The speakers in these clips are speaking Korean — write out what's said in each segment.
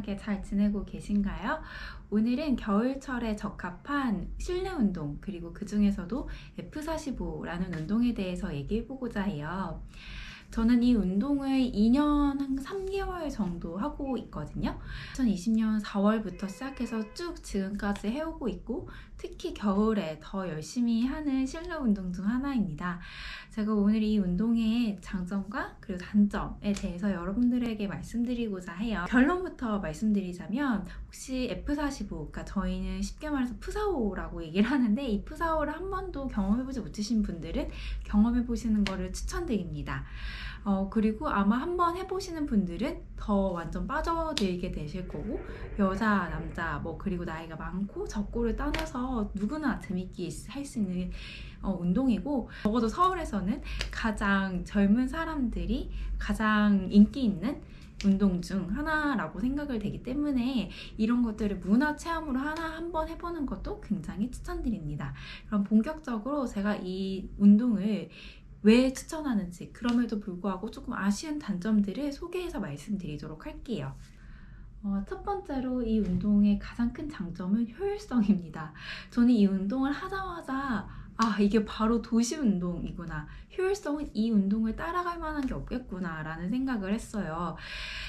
함께 잘 지내고 계신가요? 오늘은 겨울철에 적합한 실내 운동, 그리고 그 중에서도 F45라는 운동에 대해서 얘기해보고자 해요. 저는 이 운동을 2년 한 3개월 정도 하고 있거든요. 2020년 4월부터 시작해서 쭉 지금까지 해오고 있고, 특히 겨울에 더 열심히 하는 실내 운동 중 하나입니다. 제가 오늘 이 운동의 장점과 그리고 단점에 대해서 여러분들에게 말씀드리고자 해요. 결론부터 말씀드리자면, 혹시 F45, 그러니까 저희는 쉽게 말해서 푸사오라고 얘기를 하는데, 이 푸사오를 한 번도 경험해보지 못하신 분들은 경험해보시는 거를 추천드립니다. 그리고 아마 한번 해보시는 분들은 더 완전 빠져들게 되실 거고, 여자, 남자, 그리고 나이가 많고 적고를 떠나서 누구나 재밌게 할 수 있는 운동이고, 적어도 서울에서는 가장 젊은 사람들이 가장 인기 있는 운동 중 하나라고 생각을 되기 때문에 이런 것들을 문화 체험으로 하나 한번 해보는 것도 굉장히 추천드립니다. 그럼 본격적으로 제가 이 운동을 왜 추천하는지, 그럼에도 불구하고 조금 아쉬운 단점들을 소개해서 말씀드리도록 할게요. 첫 번째로 이 운동의 가장 큰 장점은 효율성입니다. 저는 이 운동을 하자마자 이게 바로 도시 운동이구나. 효율성은 이 운동을 따라갈 만한 게 없겠구나 라는 생각을 했어요.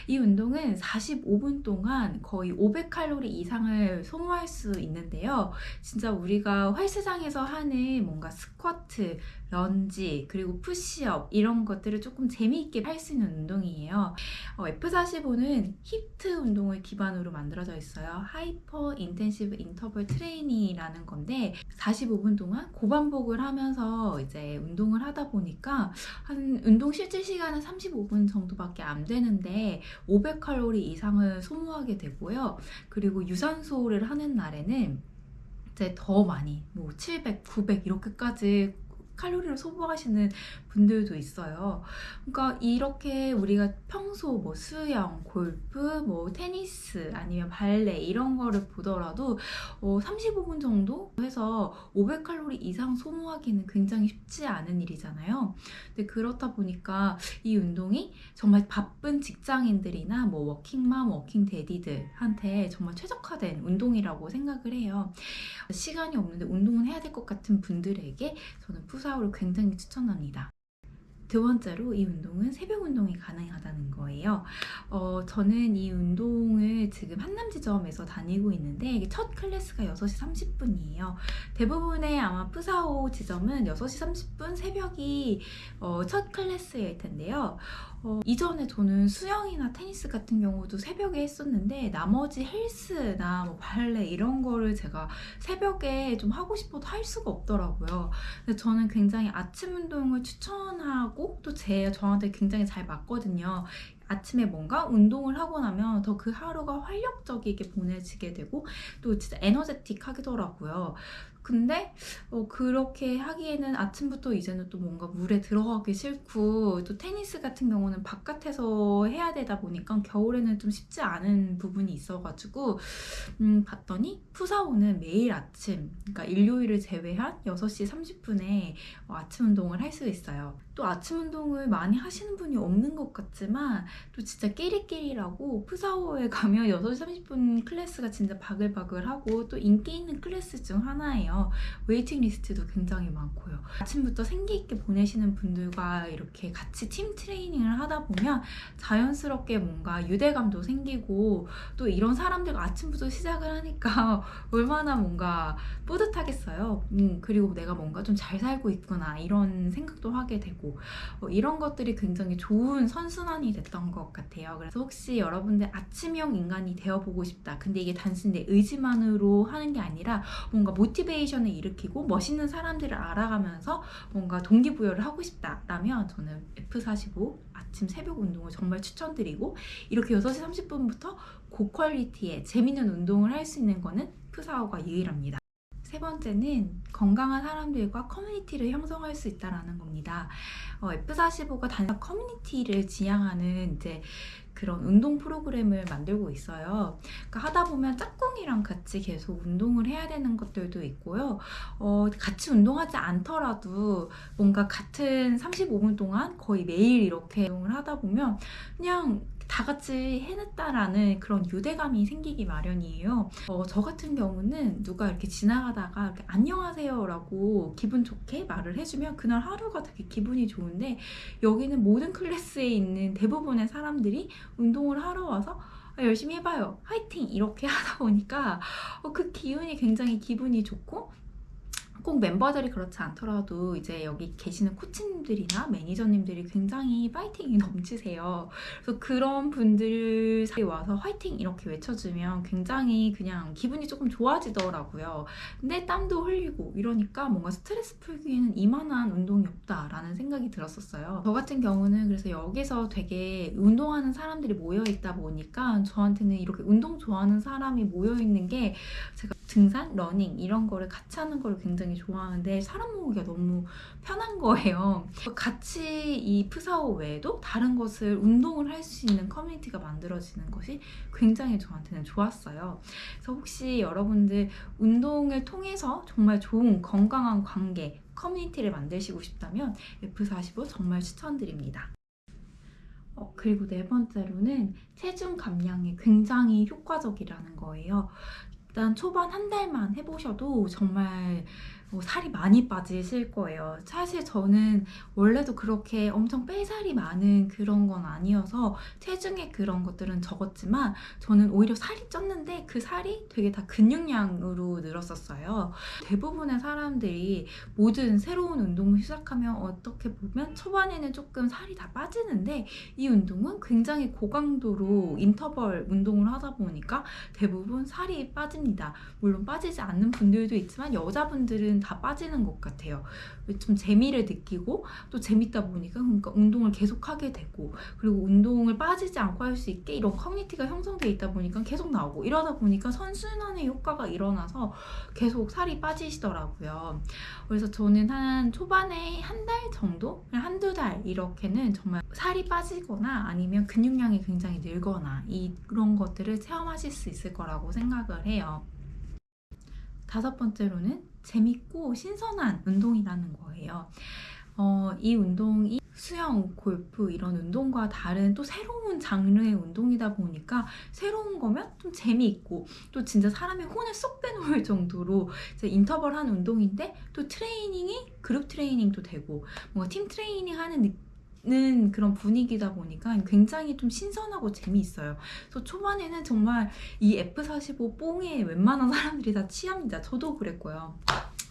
이 운동은 45분 동안 거의 500칼로리 이상을 소모할 수 있는데요. 진짜 우리가 헬스장에서 하는 뭔가 스쿼트, 런지, 그리고 푸시업 이런 것들을 조금 재미있게 할 수 있는 운동이에요. F45는 히트 운동을 기반으로 만들어져 있어요. 하이퍼 인텐시브 인터벌 트레이닝이라는 건데, 45분 동안 고반복을 하면서 이제 운동을 하다 보니까 한 운동 실질 시간은 35분 정도밖에 안 되는데 500칼로리 이상을 소모하게 되고요. 그리고 유산소를 하는 날에는 이제 더 많이 700, 900 이렇게까지 칼로리를 소모하시는 분들도 있어요. 그러니까 이렇게 우리가 평소 수영, 골프, 테니스 아니면 발레 이런 거를 보더라도 35분 정도 해서 500칼로리 이상 소모하기는 굉장히 쉽지 않은 일이잖아요. 근데 그렇다 보니까 이 운동이 정말 바쁜 직장인들이나 워킹맘, 워킹데디들한테 정말 최적화된 운동이라고 생각을 해요. 시간이 없는데 운동은 해야 될 것 같은 분들에게 저는 푸사오를 굉장히 추천합니다. 두 번째로 이 운동은 새벽 운동이 가능하다는 거예요. 저는 이 운동을 지금 한남지점에서 다니고 있는데 첫 클래스가 6시 30분이에요. 대부분의 아마 푸사오 지점은 6시 30분 새벽이 첫 클래스일 텐데요. 이전에 저는 수영이나 테니스 같은 경우도 새벽에 했었는데, 나머지 헬스나 발레 이런 거를 제가 새벽에 좀 하고 싶어도 할 수가 없더라고요. 근데 저는 굉장히 아침 운동을 추천하고 또 저한테 굉장히 잘 맞거든요. 아침에 뭔가 운동을 하고 나면 더 그 하루가 활력적이게 보내지게 되고 또 진짜 에너제틱 하더라고요. 근데 그렇게 하기에는 아침부터 이제는 또 뭔가 물에 들어가기 싫고, 또 테니스 같은 경우는 바깥에서 해야 되다 보니까 겨울에는 좀 쉽지 않은 부분이 있어가지고 봤더니 푸사오는 매일 아침, 그러니까 일요일을 제외한 6시 30분에 아침 운동을 할 수 있어요. 또 아침 운동을 많이 하시는 분이 없는 것 같지만 또 진짜 끼리끼리라고, 푸사오에 가면 6시 30분 클래스가 진짜 바글바글하고 또 인기 있는 클래스 중 하나예요. 웨이팅 리스트도 굉장히 많고요. 아침부터 생기있게 보내시는 분들과 이렇게 같이 팀 트레이닝을 하다 보면 자연스럽게 뭔가 유대감도 생기고, 또 이런 사람들과 아침부터 시작을 하니까 얼마나 뭔가 뿌듯하겠어요. 그리고 내가 뭔가 좀 잘 살고 있구나 이런 생각도 하게 되고, 이런 것들이 굉장히 좋은 선순환이 됐던 것 같아요. 그래서 혹시 여러분들 아침형 인간이 되어보고 싶다, 근데 이게 단순히 내 의지만으로 하는 게 아니라 뭔가 모티베이션을 일으키고 멋있는 사람들을 알아가면서 뭔가 동기부여를 하고 싶다라면 저는 F45 아침 새벽 운동을 정말 추천드리고, 이렇게 6시 30분부터 고퀄리티의 재밌는 운동을 할 수 있는 거는 푸사오가 유일합니다. 세 번째는 건강한 사람들과 커뮤니티를 형성할 수 있다는 겁니다. F45가 단순 커뮤니티를 지향하는 이제 그런 운동 프로그램을 만들고 있어요. 그러니까 하다 보면 짝꿍이랑 같이 계속 운동을 해야 되는 것들도 있고요. 같이 운동하지 않더라도 뭔가 같은 35분 동안 거의 매일 이렇게 운동을 하다 보면 그냥 다 같이 해냈다라는 그런 유대감이 생기기 마련이에요. 저 같은 경우는 누가 이렇게 지나가다가 이렇게 안녕하세요 라고 기분 좋게 말을 해주면 그날 하루가 되게 기분이 좋은데, 여기는 모든 클래스에 있는 대부분의 사람들이 운동을 하러 와서 열심히 해봐요, 화이팅 이렇게 하다 보니까 그 기운이 굉장히 기분이 좋고, 꼭 멤버들이 그렇지 않더라도 이제 여기 계시는 코치님들이나 매니저님들이 굉장히 파이팅이 넘치세요. 그래서 그런 분들 사이에 와서 화이팅 이렇게 외쳐주면 굉장히 그냥 기분이 조금 좋아지더라고요. 근데 땀도 흘리고 이러니까 뭔가 스트레스 풀기에는 이만한 운동이 없다라는 생각이 들었었어요. 저 같은 경우는 그래서 여기서 되게 운동하는 사람들이 모여있다 보니까 저한테는 이렇게 운동 좋아하는 사람이 모여있는 게, 제가 등산, 러닝 이런 거를 같이 하는 걸 굉장히 좋아하는데 사람 모으기가 너무 편한 거예요. 같이 이 푸사오 외에도 다른 것을 운동을 할 수 있는 커뮤니티가 만들어지는 것이 굉장히 저한테는 좋았어요. 그래서 혹시 여러분들 운동을 통해서 정말 좋은 건강한 관계, 커뮤니티를 만드시고 싶다면 F45 정말 추천드립니다. 그리고 네 번째로는 체중 감량에 굉장히 효과적이라는 거예요. 일단 초반 한 달만 해보셔도 정말 살이 많이 빠지실 거예요. 사실 저는 원래도 그렇게 엄청 뺄살이 많은 그런 건 아니어서 체중에 그런 것들은 적었지만, 저는 오히려 살이 쪘는데 그 살이 되게 다 근육량으로 늘었었어요. 대부분의 사람들이 모든 새로운 운동을 시작하면 어떻게 보면 초반에는 조금 살이 다 빠지는데, 이 운동은 굉장히 고강도로 인터벌 운동을 하다 보니까 대부분 살이 빠집니다. 물론 빠지지 않는 분들도 있지만 여자분들은 다 빠지는 것 같아요. 좀 재미를 느끼고 또 재밌다 보니까, 그러니까 운동을 계속하게 되고, 그리고 운동을 빠지지 않고 할 수 있게 이런 커뮤니티가 형성되어 있다 보니까 계속 나오고, 이러다 보니까 선순환의 효과가 일어나서 계속 살이 빠지시더라고요. 그래서 저는 한 초반에 한 달 정도? 그냥 한두 달 이렇게는 정말 살이 빠지거나 아니면 근육량이 굉장히 늘거나 이런 것들을 체험하실 수 있을 거라고 생각을 해요. 다섯 번째로는 재밌고 신선한 운동이라는 거예요. 이 운동이 수영, 골프 이런 운동과 다른 또 새로운 장르의 운동이다 보니까 새로운 거면 좀 재미있고, 또 진짜 사람의 혼을 쏙 빼놓을 정도로 이제 인터벌한 운동인데, 또 트레이닝이 그룹 트레이닝도 되고 뭔가 팀 트레이닝 하는 그런 분위기다 보니까 굉장히 좀 신선하고 재미있어요. 그래서 초반에는 정말 이 F45 뽕에 웬만한 사람들이 다 취합니다. 저도 그랬고요.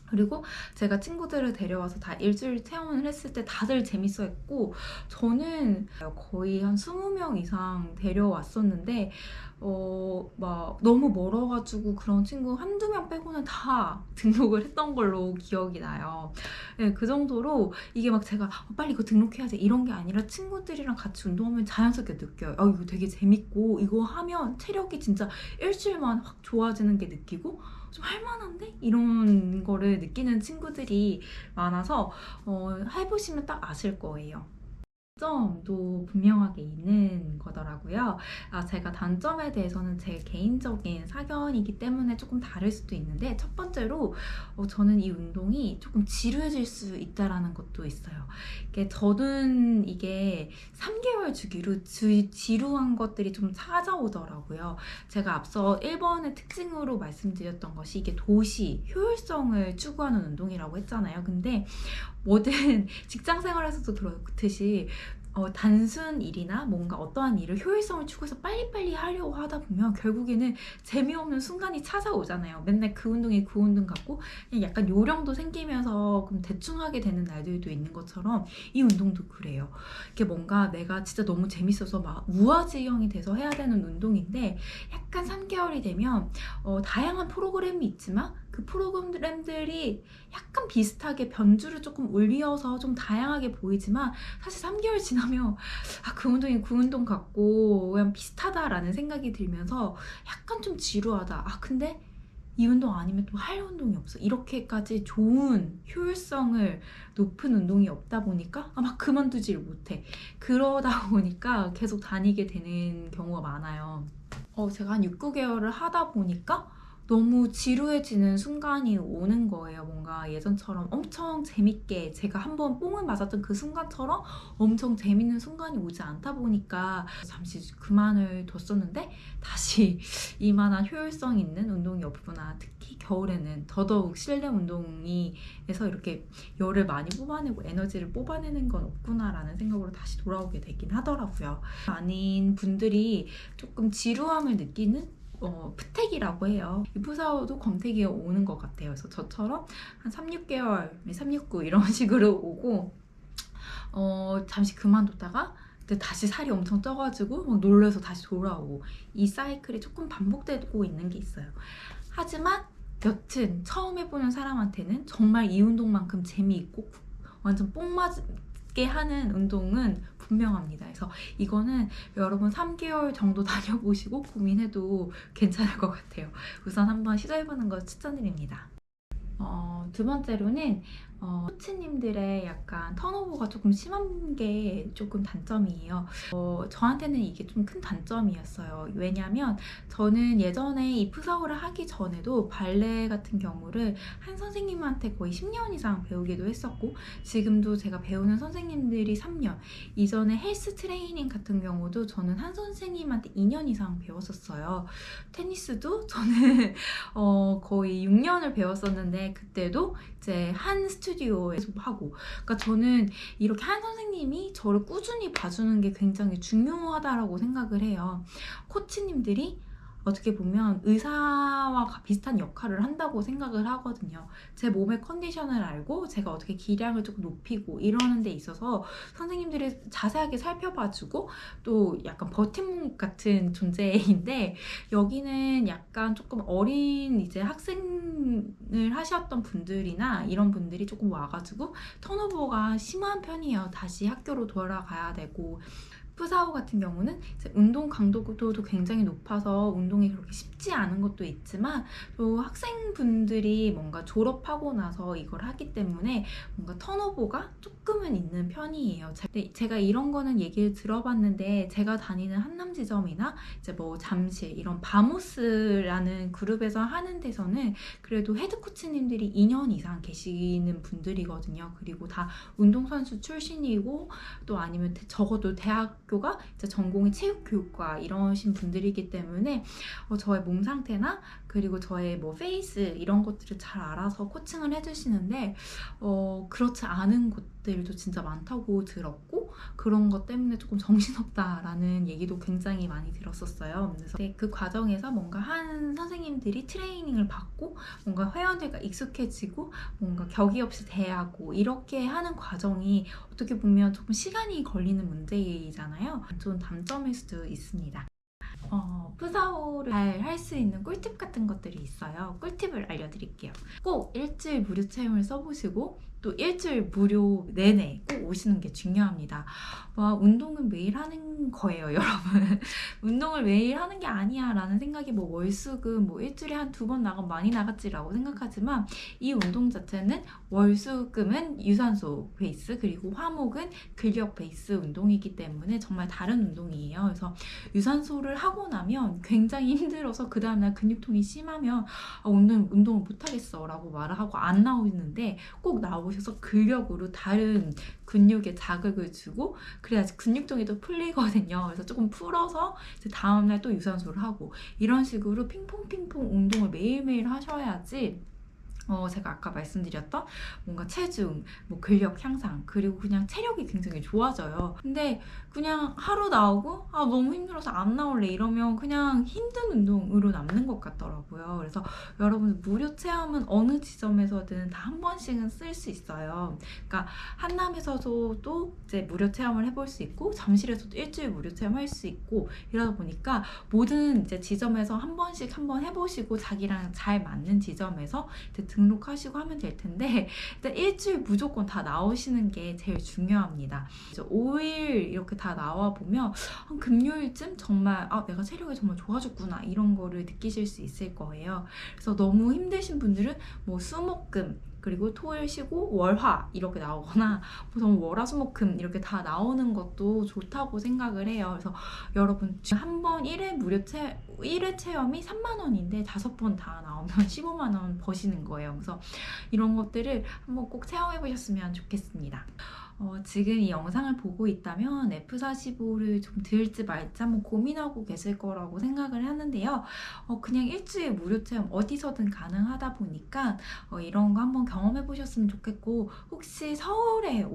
그리고 제가 친구들을 데려와서 다 일주일 체험을 했을 때 다들 재밌어 했고, 저는 거의 한 20명 이상 데려왔었는데 막 너무 멀어가지고 그런 친구 한두 명 빼고는 다 등록을 했던 걸로 기억이 나요. 네, 그 정도로 이게 막 제가 빨리 이거 등록해야지 이런 게 아니라, 친구들이랑 같이 운동하면 자연스럽게 느껴요. 이거 되게 재밌고 이거 하면 체력이 진짜 일주일만 확 좋아지는 게 느끼고 좀 할만한데? 이런 거를 느끼는 친구들이 많아서 해보시면 딱 아실 거예요. 단점도 분명하게 있는 거더라고요. 제가 단점에 대해서는 제 개인적인 사견이기 때문에 조금 다를 수도 있는데, 첫 번째로 저는 이 운동이 조금 지루해질 수 있다라는 것도 있어요. 저는 이게 3개월 주기로 지루한 것들이 좀 찾아오더라고요. 제가 앞서 1번의 특징으로 말씀드렸던 것이 이게 도시, 효율성을 추구하는 운동이라고 했잖아요. 근데 뭐든 직장 생활에서도 그렇듯이 단순 일이나 뭔가 어떠한 일을 효율성을 추구해서 빨리빨리 하려고 하다 보면 결국에는 재미없는 순간이 찾아오잖아요. 맨날 그 운동이 그 운동 같고 그냥 약간 요령도 생기면서 그럼 대충 하게 되는 날들도 있는 것처럼 이 운동도 그래요. 이게 뭔가 내가 진짜 너무 재밌어서 막 무아지경이 돼서 해야 되는 운동인데, 약간 3개월이 되면 다양한 프로그램이 있지만 그 프로그램들이 약간 비슷하게 변주를 조금 올려서 좀 다양하게 보이지만, 사실 3개월 지나면 그 운동이 그 운동 같고 그냥 비슷하다라는 생각이 들면서 약간 좀 지루하다. 근데 이 운동 아니면 또 할 운동이 없어. 이렇게까지 좋은 효율성을 높은 운동이 없다 보니까 막 그만두지를 못해. 그러다 보니까 계속 다니게 되는 경우가 많아요. 제가 한 6, 9개월을 하다 보니까 너무 지루해지는 순간이 오는 거예요. 뭔가 예전처럼 엄청 재밌게 제가 한번 뽕을 맞았던 그 순간처럼 엄청 재밌는 순간이 오지 않다 보니까 잠시 그만을 뒀었는데 다시 이만한 효율성 있는 운동이 없구나. 특히 겨울에는 더더욱 실내 운동에서 이렇게 열을 많이 뽑아내고 에너지를 뽑아내는 건 없구나라는 생각으로 다시 돌아오게 되긴 하더라고요. 많은 분들이 조금 지루함을 느끼는 프택이라고 해요. 이 푸사오도 광택이 오는 것 같아요. 그래서 저처럼 한 3, 6개월, 3, 6, 9 이런 식으로 오고 잠시 그만뒀다가 다시 살이 엄청 쪄가지고 막 놀라서 다시 돌아오고 이 사이클이 조금 반복되고 있는 게 있어요. 하지만 여튼 처음 해보는 사람한테는 정말 이 운동만큼 재미있고 완전 뽕 맞게 하는 운동은 분명합니다. 그래서 이거는 여러분 3개월 정도 다녀보시고 고민해도 괜찮을 것 같아요. 우선 한번 시도해보는 거 추천드립니다. 두 번째로는 코치님들의 약간 턴오버가 조금 심한 게 조금 단점이에요. 저한테는 이게 좀 큰 단점이었어요. 왜냐면 저는 예전에 이 푸사오를 하기 전에도 발레 같은 경우를 한 선생님한테 거의 10년 이상 배우기도 했었고 지금도 제가 배우는 선생님들이 3년, 이전에 헬스 트레이닝 같은 경우도 저는 한 선생님한테 2년 이상 배웠었어요. 테니스도 저는 거의 6년을 배웠었는데 그때도 이제 한 스튜디오에서 하고, 그러니까 저는 이렇게 한 선생님이 저를 꾸준히 봐주는 게 굉장히 중요하다고 생각을 해요. 코치님들이 어떻게 보면 의사와 비슷한 역할을 한다고 생각을 하거든요. 제 몸의 컨디션을 알고 제가 어떻게 기량을 조금 높이고 이러는 데 있어서 선생님들이 자세하게 살펴봐주고 또 약간 버팀목 같은 존재인데, 여기는 약간 조금 어린 이제 학생을 하셨던 분들이나 이런 분들이 조금 와가지고 턴오버가 심한 편이에요. 다시 학교로 돌아가야 되고, 푸사오 같은 경우는 운동 강도도 굉장히 높아서 운동이 그렇게 쉽지 않은 것도 있지만 또 학생분들이 뭔가 졸업하고 나서 이걸 하기 때문에 뭔가 턴오버가 조금은 있는 편이에요. 제가 이런 거는 얘기를 들어봤는데 제가 다니는 한남지점이나 이제 뭐 잠실 이런 바모스라는 그룹에서 하는 데서는 그래도 헤드코치님들이 2년 이상 계시는 분들이거든요. 그리고 다 운동선수 출신이고 또 아니면 적어도 대학교가 이제 전공이 체육교육과 이러신 분들이기 때문에 저의 몸 상태나 그리고 저의 뭐 페이스 이런 것들을 잘 알아서 코칭을 해주시는데 그렇지 않은 곳들도 진짜 많다고 들었고, 그런 것 때문에 조금 정신없다라는 얘기도 굉장히 많이 들었었어요. 그래서 그 과정에서 뭔가 한 선생님들이 트레이닝을 받고 뭔가 회원들과 익숙해지고 뭔가 격이 없이 대하고 이렇게 하는 과정이 어떻게 보면 조금 시간이 걸리는 문제이잖아요. 좀 단점일 수도 있습니다. 푸사오를 잘 할 수 있는 꿀팁 같은 것들이 있어요. 꿀팁을 알려드릴게요. 꼭 일주일 무료 체험을 써보시고 또 일주일 무료 내내 꼭 오시는 게 중요합니다. 운동은 매일 하는 거예요, 여러분. 운동을 매일 하는 게 아니야 라는 생각이 뭐 월수금 뭐 일주일에 한 2번 나가면 많이 나갔지라고 생각하지만 이 운동 자체는 월수금은 유산소 베이스 그리고 화목은 근력 베이스 운동이기 때문에 정말 다른 운동이에요. 그래서 유산소를 하고 나면 굉장히 힘들어서 그 다음날 근육통이 심하면 오늘 운동을 못하겠어 라고 말을 하고 안 나오는데 꼭 나오셔서 근력으로 다른 근육에 자극을 주고 그래야지 근육통이 또 풀리거든요. 그래서 조금 풀어서 이제 다음날 또 유산소를 하고 이런 식으로 핑퐁핑퐁 운동을 매일매일 하셔야지 제가 아까 말씀드렸던 뭔가 체중, 뭐 근력 향상, 그리고 그냥 체력이 굉장히 좋아져요. 근데 그냥 하루 나오고 너무 힘들어서 안 나올래 이러면 그냥 힘든 운동으로 남는 것 같더라고요. 그래서 여러분 무료 체험은 어느 지점에서든 다 한 번씩은 쓸 수 있어요. 그러니까 한남에서도 또 이제 무료 체험을 해볼 수 있고 잠실에서도 일주일 무료 체험할 수 있고 이러다 보니까 모든 이제 지점에서 한 번씩 한번 해보시고 자기랑 잘 맞는 지점에서 이제 등록하시고 하면 될 텐데 일단 일주일 무조건 다 나오시는 게 제일 중요합니다. 5일 이렇게 다 나와 보면 한 금요일쯤 정말 내가 체력이 정말 좋아졌구나 이런 거를 느끼실 수 있을 거예요. 그래서 너무 힘드신 분들은 뭐 수목금 그리고 토일 쉬고 월화 이렇게 나오거나 정말 월화수목금 이렇게 다 나오는 것도 좋다고 생각을 해요. 그래서 여러분 한 번 1회 체험이 3만 원인데 5번 다 나오면 15만 원 버시는 거예요. 그래서 이런 것들을 한번 꼭 체험해 보셨으면 좋겠습니다. 지금 이 영상을 보고 있다면 F45를 좀 들지 말지 한번 고민하고 계실 거라고 생각을 하는데요. 그냥 일주일 무료 체험 어디서든 가능하다 보니까 이런 거 한번 경험해 보셨으면 좋겠고, 혹시 서울에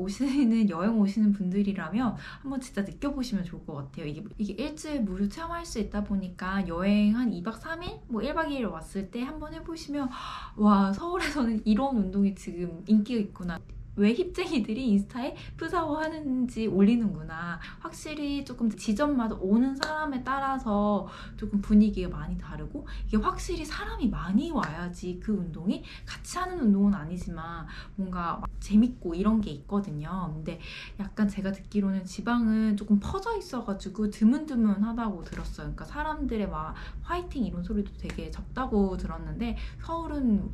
여행 오시는 분들이라면 한번 진짜 느껴보시면 좋을 것 같아요. 이게 일주일 무료 체험할 수 있다 보니까 여행 한 2박 3일? 뭐 1박 2일 왔을 때 한번 해보시면 와, 서울에서는 이런 운동이 지금 인기가 있구나. 왜 힙쟁이들이 인스타에 푸사오 하는지 올리는구나. 확실히 조금 지점마다 오는 사람에 따라서 조금 분위기가 많이 다르고, 이게 확실히 사람이 많이 와야지 그 운동이 같이 하는 운동은 아니지만 뭔가 재밌고 이런 게 있거든요. 근데 약간 제가 듣기로는 지방은 조금 퍼져 있어가지고 드문드문하다고 들었어요. 그러니까 사람들의 막 화이팅 이런 소리도 되게 적다고 들었는데, 서울은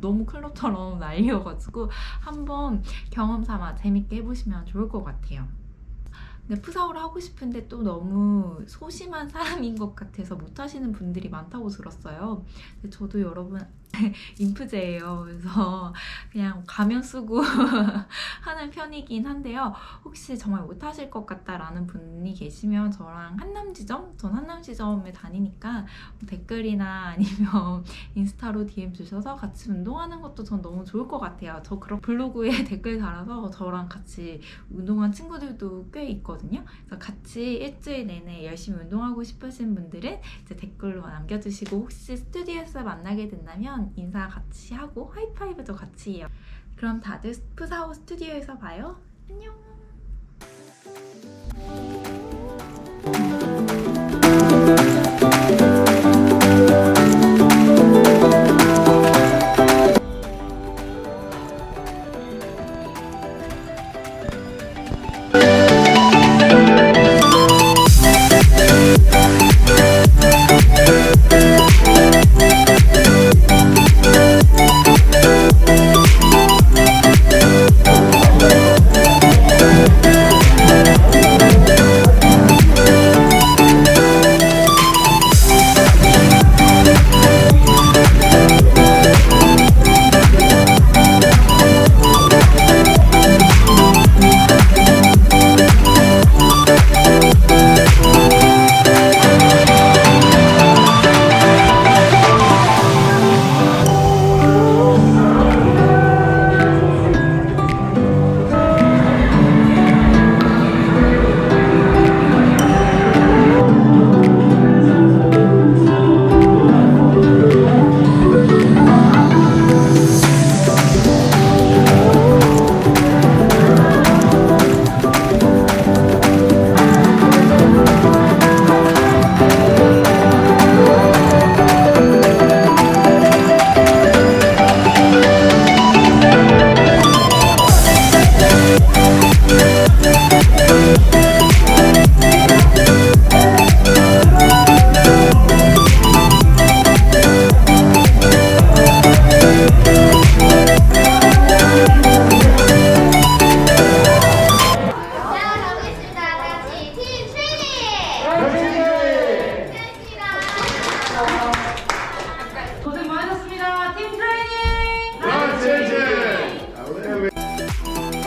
너무 클럽처럼 난리여가지고 한번 경험 삼아 재밌게 해보시면 좋을 것 같아요. 근데 푸사오를 하고 싶은데 또 너무 소심한 사람인 것 같아서 못하시는 분들이 많다고 들었어요. 근데 저도 여러분 인프제예요. 그래서 그냥 가면 쓰고 하는 편이긴 한데요. 혹시 정말 못하실 것 같다라는 분이 계시면 저랑 전 한남지점에 다니니까 댓글이나 아니면 인스타로 DM 주셔서 같이 운동하는 것도 전 너무 좋을 것 같아요. 저 그런 블로그에 댓글 달아서 저랑 같이 운동한 친구들도 꽤 있거든요. 그래서 같이 일주일 내내 열심히 운동하고 싶으신 분들은 이제 댓글로 남겨주시고, 혹시 스튜디오에서 만나게 된다면 인사 같이 하고 하이파이브도 같이 해요. 그럼 다들 푸사오 스튜디오에서 봐요. 안녕.